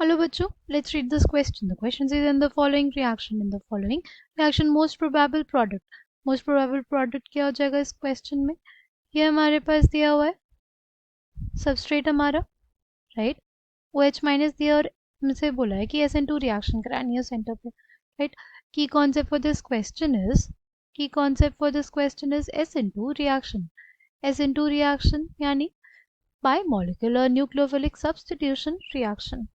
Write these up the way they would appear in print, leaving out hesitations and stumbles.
Hello बच्चों, let's read this question. The question is in the following reaction. In the following reaction, most probable product. Most probable product क्या हो जाएगा इस question में? ये हमारे पास दिया हुआ है सबस्ट्रेट हमारा, राइट? OH माइनस दिया और मुझसे बोला है कि SN2 रिएक्शन करानी है सेंटर पे, right? Key concept for this question is SN2 reaction. SN2 reaction यानी bimolecular nucleophilic substitution reaction.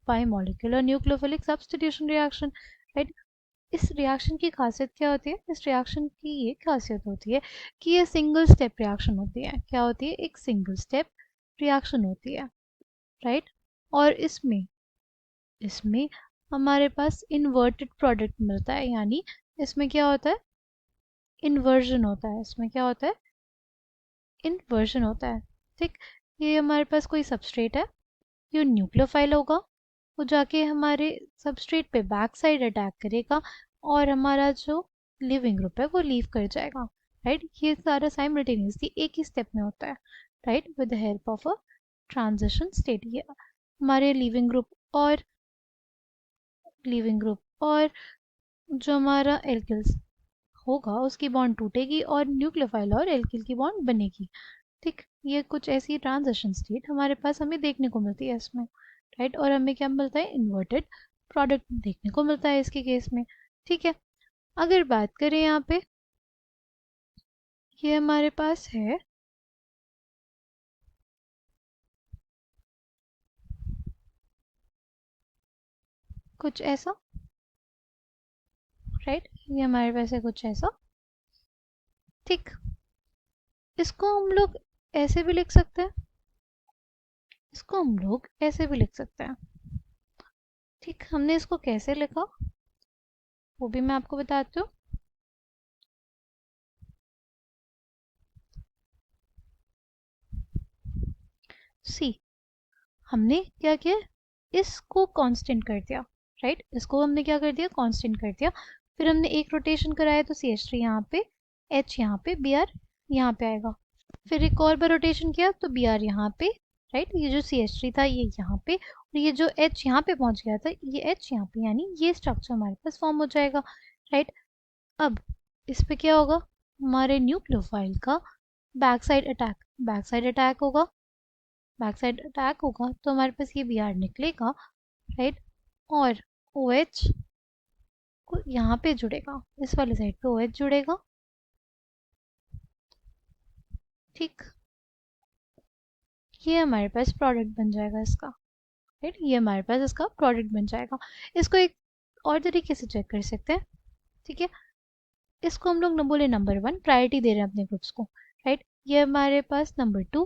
Bimolecular nucleophilic substitution reaction, right? इस रिएक्शन की खासियत क्या होती है? इस रिएक्शन की ये खासियत होती है कि ये सिंगल स्टेप रिएक्शन होती है. क्या होती है? एक सिंगल स्टेप रिएक्शन होती है, राइट? और इसमें हमारे पास इन्वर्टेड प्रोडक्ट मिलता है, यानी इसमें क्या होता है? इन्वर्जन होता है. इसमें क्या होता है? इन्वर्जन होता है. ठीक, ये हमारे पास कोई सबस्ट्रेट है, ये न्यूक्लियोफाइल होगा, वो जाके हमारे सबस्ट्रेट पे बैक साइड अटैक करेगा और हमारा जो लिविंग ग्रुप है वो लीव कर जाएगा, राइट? ये सारा साइमल्टेनियसली एक ही स्टेप में होता है, right? With the help of a transition state. ये हमारे लिविंग ग्रुप और जो हमारा एल्किल्स होगा उसकी बॉन्ड टूटेगी और न्यूक्लियोफाइल और एल्किल की बॉन्ड बनेगी. ठीक, ये कुछ ऐसी ट्रांजिशन स्टेट हमारे पास हमें देखने को मिलती है इसमें, राइट? और हमें क्या मिलता है? इन्वर्टेड प्रोडक्ट देखने को मिलता है इसके केस में. ठीक है, अगर बात करें यहाँ पे, ये हमारे पास है कुछ ऐसा, राइट? ये हमारे पास है कुछ ऐसा. ठीक, इसको हम लोग ऐसे भी लिख सकते हैं, इसको हम लोग ऐसे भी लिख सकते हैं. ठीक, हमने इसको कैसे लिखा वो भी मैं आपको बताती हूँ. सी, हमने क्या किया? इसको कांस्टेंट कर दिया, राइट? इसको हमने क्या कर दिया? कांस्टेंट कर दिया. फिर हमने एक रोटेशन कराया तो CH3 यहाँ पे, H यहाँ पे, Br यहाँ पे आएगा. फिर एक और बार रोटेशन किया तो Br यहाँ पे, राइट? ये जो CH3 था ये यहाँ पे, और ये जो H यहाँ पे पहुंच गया था ये H यहाँ पे, यानी ये स्ट्रक्चर हमारे पास फॉर्म हो जाएगा, राइट? अब इस पे क्या होगा? हमारे न्यूक्लियोफाइल का बैक साइड अटैक होगा. तो हमारे पास ये Br निकलेगा, राइट? और OH को यहाँ पे जुड़ेगा, इस वाले साइड पे OH जुड़ेगा. ठीक, ये हमारे पास प्रोडक्ट बन जाएगा इसका, राइट? ये हमारे पास इसका प्रोडक्ट बन जाएगा. इसको एक और तरीके से चेक कर सकते हैं. ठीक है, इसको हम लोग न बोले नंबर 1, प्रायोरिटी दे रहे हैं अपने ग्रुप्स को, राइट? ये हमारे पास नंबर 2,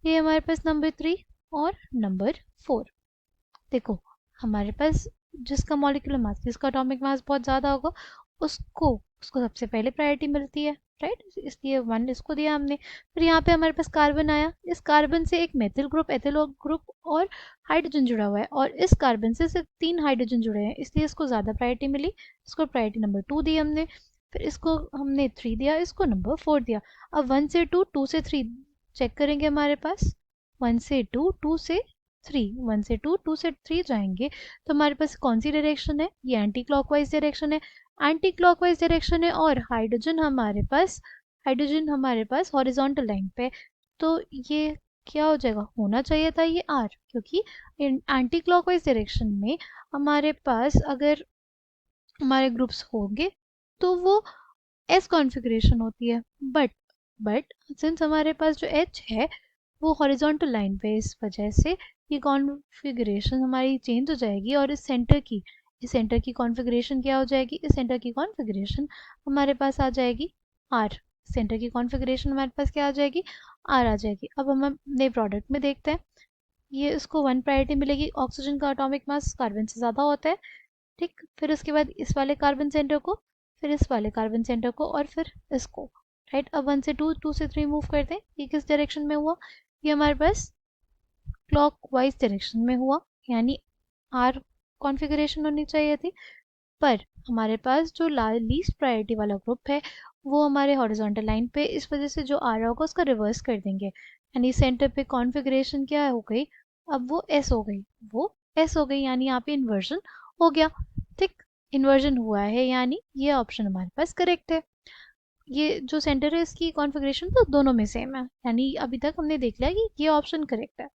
ये हमारे पास नंबर 3 और नंबर 4. देखो, हमारे पास जिसका मॉलिक्यूलर मास, जिसका एटॉमिक मास बहुत ज़्यादा होगा उसको सबसे पहले प्रायोरिटी मिलती है, राइट? इसलिए 1 इसको दिया हमने. फिर यहाँ पे हमारे पास कार्बन आया, इस कार्बन से एक मेथिल ग्रुप, एथिल ग्रुप और हाइड्रोजन जुड़ा हुआ है, और इस कार्बन से सिर्फ 3 हाइड्रोजन जुड़े हैं, इसलिए इसको ज़्यादा प्रायोरिटी मिली. इसको प्रायोरिटी नंबर 2 दी हमने. फिर इसको हमने 3 दिया, इसको नंबर 4 दिया. अब 1 से 2, 2 से 3 चेक करेंगे. हमारे पास 1 से 2, 2 से 3, 1 से 2, 2 से 3 जाएंगे तो हमारे पास कौन सी डायरेक्शन है? ये एंटी क्लॉकवाइज डायरेक्शन है. और हाइड्रोजन हमारे पास हॉरिजॉन्टल लाइन पे. तो ये क्या हो जाएगा? होना चाहिए था ये R, क्योंकि एंटी क्लॉकवाइज डायरेक्शन में हमारे पास अगर हमारे ग्रुप्स होंगे तो वो S कॉन्फ़िगरेशन होती है. बट सिंस हमारे पास जो H है वो हॉरिजॉन्टल लाइन पे, इस वजह से ये कॉन्फ़िगरेशन हमारी चेंज हो जाएगी और इस सेंटर की कॉन्फ़िगरेशन क्या हो जाएगी? इस सेंटर की कॉन्फ़िगरेशन हमारे पास आ जाएगी R. सेंटर की कॉन्फ़िगरेशन हमारे पास क्या आ जाएगी? R आ जाएगी. अब हम नए प्रोडक्ट में देखते हैं. ये इसको 1 प्रायोरिटी मिलेगी. ऑक्सीजन का एटॉमिक मास कार्बन से ज़्यादा होता है. ठीक, फिर उसके बाद इस वाले कार्बन सेंटर को, फिर इस वाले कार्बन सेंटर को, और फिर इसको, राइट? अब 1 से 2, 2 से 3 मूव करते हैं. ये किस डायरेक्शन में हुआ? ये हमारे पास क्लॉकवाइज डायरेक्शन में हुआ, यानी R कॉन्फ़िगरेशन होनी चाहिए थी. पर हमारे पास जो लीस्ट प्रायोरिटी वाला ग्रुप है वो हमारे हॉरिजॉन्टल लाइन पे, इस वजह से जो आ रहा होगा उसका रिवर्स कर देंगे, यानी सेंटर पे कॉन्फ़िगरेशन क्या हो गई? अब वो S हो गई, वो एस हो गई, यानी यहाँ पे इन्वर्जन हो गया। ठीक, इन्वर्जन हुआ है यानी ये ऑप्शन हमारे पास करेक्ट है। ये जो सेंटर है इसकी कॉन्फ़िगरेशन तो दोनों में सेम है, यानी अभी तक हमने देख लिया कि ये ऑप्शन करेक्ट है।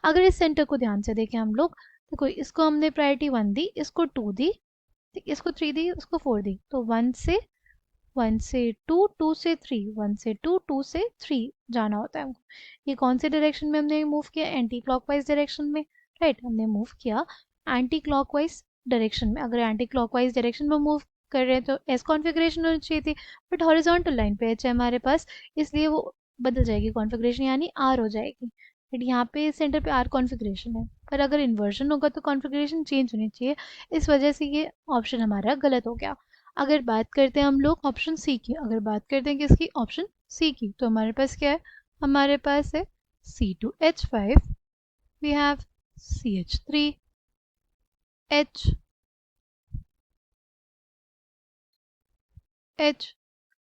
अगर इस सेंटर को ध्यान से देखें हम लोग, देखो इसको हमने प्रायोरिटी 1 दी, इसको 2 दी, इसको 3 दी, उसको 4 दी, तो 1 से 2, 2 से 3, 1 से 2, 2 से 3 जाना होता है हमको। ये कौन से डायरेक्शन में हमने मूव किया? एंटी क्लॉकवाइज डायरेक्शन में, राइट। हमने मूव किया एंटी क्लॉकवाइज डायरेक्शन में। अगर एंटी क्लॉकवाइज डायरेक्शन में मूव कर रहे हैं तो एस कॉन्फ़िगरेशन होनी चाहिए थी, बट हॉरिजॉन्टल लाइन पे एच है हमारे पास, इसलिए वो बदल जाएगी कॉन्फ़िगरेशन, यानी आर हो जाएगी। बट यहाँ पे सेंटर पे आर कॉन्फ़िगरेशन है, पर अगर इन्वर्जन होगा तो कॉन्फ़िगरेशन चेंज होनी चाहिए, इस वजह से ये ऑप्शन हमारा गलत हो गया। अगर बात करते हैं हम लोग ऑप्शन सी की, अगर बात करते हैं किसकी? ऑप्शन सी की, तो हमारे पास क्या है? हमारे पास है C2H5, we have CH3, H, H,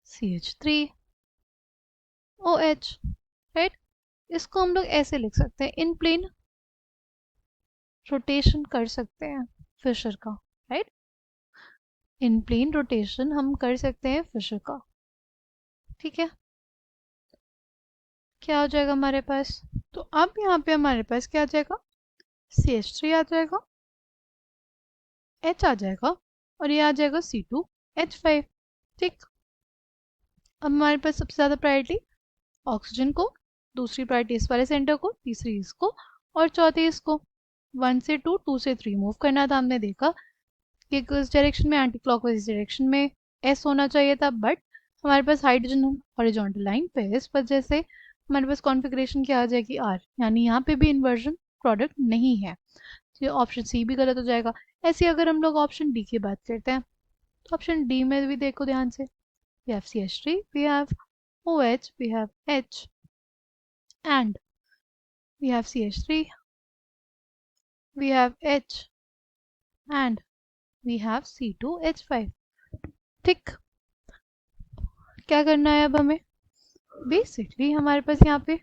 CH3, OH, right. इसको हम लोग ऐसे लिख सकते हैं, इन प्लेन रोटेशन कर सकते हैं फिशर का, राइट। इन प्लेन रोटेशन हम कर सकते हैं फिशर का, ठीक है। क्या हो जाएगा हमारे पास? तो अब यहाँ पे हमारे पास क्या आ जाएगा? CH3 आ जाएगा, H आ जाएगा, और ये आ जाएगा C2H5। ठीक, अब हमारे पास सबसे ज़्यादा प्रायोरिटी ऑक्सीजन को, दूसरी प्रायोरिटी इस वाले सेंटर को, तीसरी इसको, और चौथी इसको। 1 से 2, 2 से 3 मूव करना था, हमने देखा कि इस डायरेक्शन में, एंटी क्लॉकवाइज डायरेक्शन में एस होना चाहिए था, बट हमारे पास हाइड्रोजन हॉरिजॉन्टल लाइन पे है, इस वजह से हमारे पास कॉन्फ़िगरेशन क्या आ जाएगी? आर, यानी यहाँ पे भी इन्वर्जन प्रोडक्ट नहीं है, तो ऑप्शन सी भी गलत हो जाएगा। ऐसे अगर हम लोग ऑप्शन डी की बात करते हैं, तो ऑप्शन डी में भी देखो ध्यान से, we have CH3, we have OH, we have H, and we have CH3, we have H, and we have C2H5। ठीक, क्या करना है अब हमें? बेसिकली हमारे पास यहाँ पे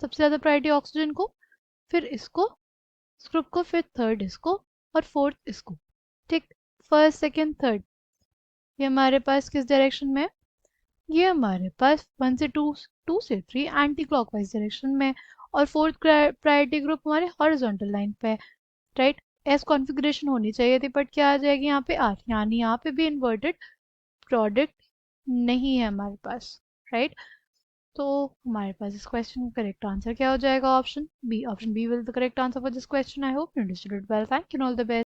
सबसे ज़्यादा प्रायोरिटी ऑक्सीजन को, फिर इसको, इस ग्रुप को, फिर थर्ड इसको, और फोर्थ इसको। ठीक, फर्स्ट सेकेंड थर्ड ये हमारे पास किस डायरेक्शन में है? ये हमारे पास 1 से 2, 2 से 3 एंटी क्लॉकवाइज डायरेक्शन में, और फोर्थ प्रायोरिटी ग्रुप हमारे हॉरिजॉन्टल लाइन पे है, राइट। एस कॉन्फ़िगरेशन होनी चाहिए थी, बट क्या आ जाएगी यहाँ पे? आर, यानी यहाँ पे भी इन्वर्टेड प्रोडक्ट नहीं है हमारे पास, राइट। तो हमारे पास इस क्वेश्चन का करेक्ट आंसर क्या हो जाएगा? Option B. Option B will the correct answer for this question. I hope you understood it well. Thank you, all the best.